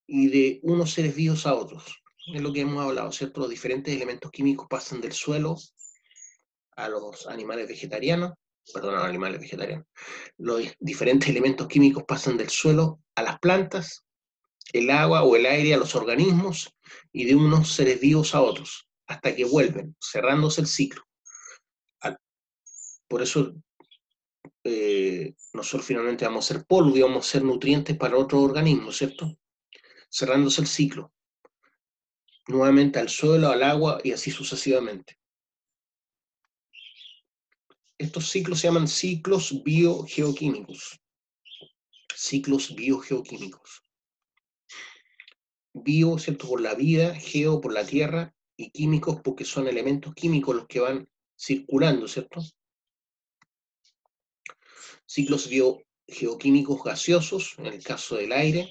y de unos seres vivos a otros. Es lo que hemos hablado, ¿cierto? Los diferentes elementos químicos pasan del suelo a los animales vegetarianos, perdón, a los animales vegetarianos. Los diferentes elementos químicos pasan del suelo a las plantas, el agua o el aire a los organismos y de unos seres vivos a otros, hasta que vuelven, cerrándose el ciclo. Por eso nosotros finalmente vamos a ser polvo y vamos a ser nutrientes para otros organismos, ¿cierto? Cerrándose el ciclo, nuevamente al suelo, al agua y así sucesivamente. Estos ciclos se llaman ciclos biogeoquímicos. Ciclos biogeoquímicos. Bio, ¿cierto? Por la vida, geo por la tierra y químicos porque son elementos químicos los que van circulando, ¿cierto? Ciclos biogeoquímicos gaseosos, en el caso del aire,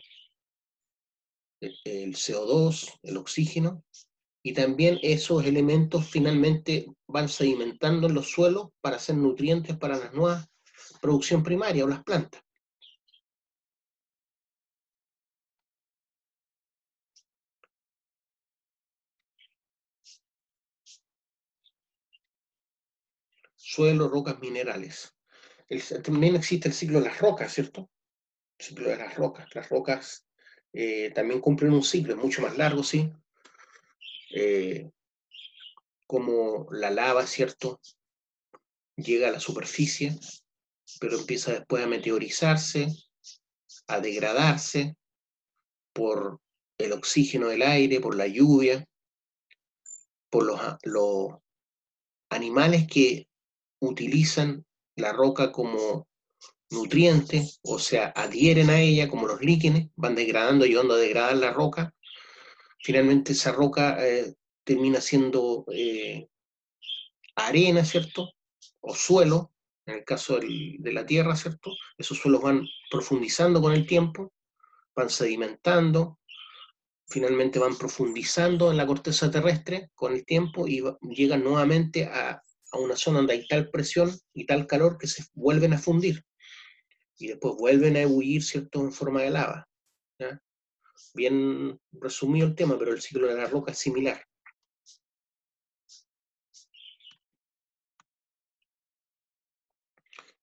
el CO2, el oxígeno, y también esos elementos finalmente van sedimentando en los suelos para ser nutrientes para las nuevas producción primaria o las plantas. Suelo, rocas, minerales. También existe el ciclo de las rocas, ¿cierto? El ciclo de las rocas. Las rocas también cumplen un ciclo, es mucho más largo, sí. Como la lava, ¿cierto? Llega a la superficie, pero empieza después a meteorizarse, a degradarse por el oxígeno del aire, por la lluvia, por los animales que utilizan la roca como nutriente, o sea, adhieren a ella como los líquenes, van degradando, ayudando a degradar la roca. Finalmente esa roca termina siendo arena, ¿cierto? O suelo, en el caso de la tierra, ¿cierto? Esos suelos van profundizando con el tiempo, van sedimentando, finalmente van profundizando en la corteza terrestre con el tiempo y llegan nuevamente a una zona donde hay tal presión y tal calor que se vuelven a fundir y después vuelven a ebullir, ¿cierto?, en forma de lava. ¿Ya? Bien resumido el tema, pero el ciclo de la roca es similar.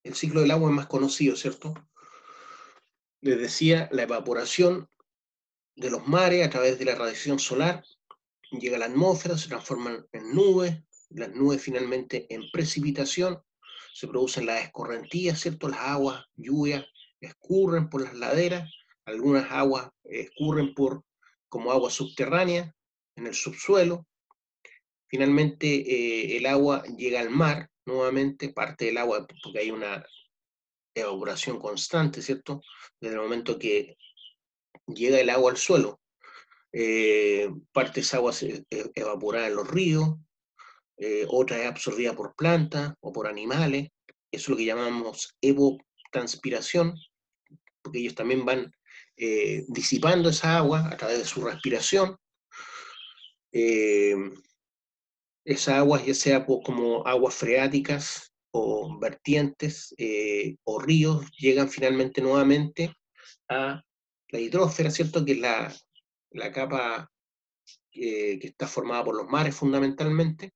El ciclo del agua es más conocido, ¿cierto? Les decía, la evaporación de los mares a través de la radiación solar llega a la atmósfera, se transforman en nubes, las nubes finalmente en precipitación, se producen las escorrentías, ¿cierto? Las aguas, lluvias, escurren por las laderas, algunas aguas escurren como agua subterránea en el subsuelo, finalmente el agua llega al mar, nuevamente parte del agua, porque hay una evaporación constante, ¿cierto? Desde el momento que llega el agua al suelo, parte de esa agua se evapora en los ríos, otra es absorbida por plantas o por animales, eso es lo que llamamos evotranspiración, porque ellos también van disipando esa agua a través de su respiración. Esa agua, ya sea como aguas freáticas o vertientes o ríos, llegan finalmente nuevamente a la hidrósfera, ¿cierto? Que es la capa que está formada por los mares fundamentalmente,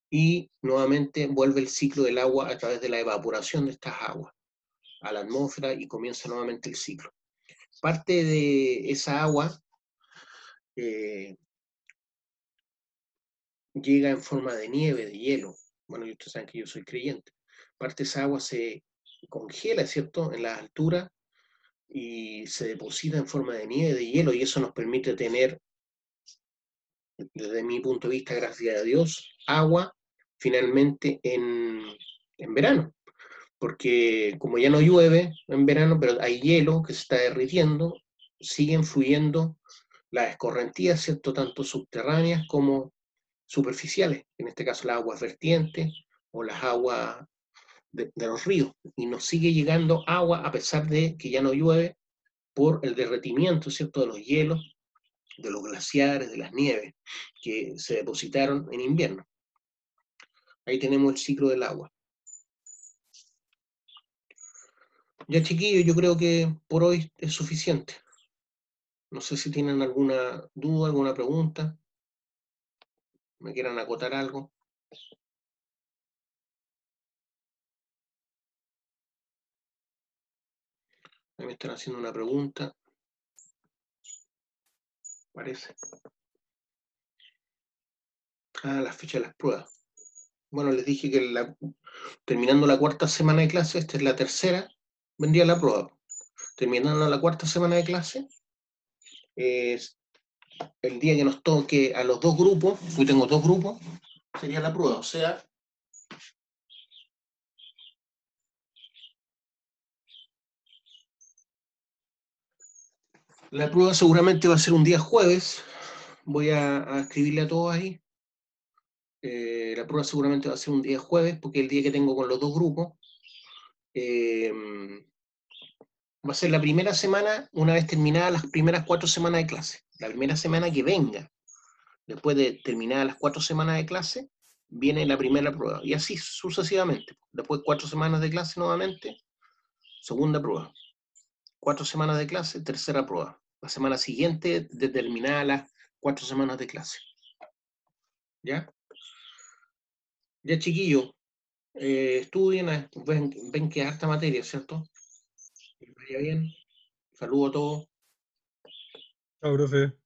y nuevamente vuelve el ciclo del agua a través de la evaporación de estas aguas a la atmósfera y comienza nuevamente el ciclo. Parte de esa agua llega en forma de nieve, de hielo. Bueno, y ustedes saben que yo soy creyente. Parte de esa agua se congela, ¿cierto?, en las alturas y se deposita en forma de nieve, de hielo, y eso nos permite tener, desde mi punto de vista, gracias a Dios, agua finalmente en verano. Porque como ya no llueve en verano, pero hay hielo que se está derritiendo, siguen fluyendo las escorrentías, ¿cierto?, tanto subterráneas como superficiales, en este caso las aguas vertientes o las aguas de los ríos, y nos sigue llegando agua a pesar de que ya no llueve por el derretimiento, ¿cierto?, de los hielos, de los glaciares, de las nieves que se depositaron en invierno. Ahí tenemos el ciclo del agua. Ya, chiquillos, yo creo que por hoy es suficiente. No sé si tienen alguna duda, alguna pregunta, me quieran acotar algo. Ahí me están haciendo una pregunta, parece. Ah, la fecha de las pruebas. Bueno, les dije que terminando la cuarta semana de clase, esta es la tercera, vendría la prueba. Terminando la cuarta semana de clase, es el día que nos toque a los dos grupos, yo tengo dos grupos, sería la prueba. O sea, la prueba seguramente va a ser un día jueves. Voy a escribirle a todos ahí. La prueba seguramente va a ser un día jueves, porque es el día que tengo con los dos grupos. Va a ser la primera semana, una vez terminadas las primeras 4 semanas de clase. La primera semana que venga, después de terminadas las 4 semanas de clase, viene la primera prueba. Y así sucesivamente. Después 4 semanas de clase nuevamente, segunda prueba. 4 semanas de clase, tercera prueba. La semana siguiente, de terminadas las 4 semanas de clase. ¿Ya? Ya, chiquillos, estudien, ven que es harta materia, ¿cierto? Que vaya bien. Saludos a todos. Chao, profe.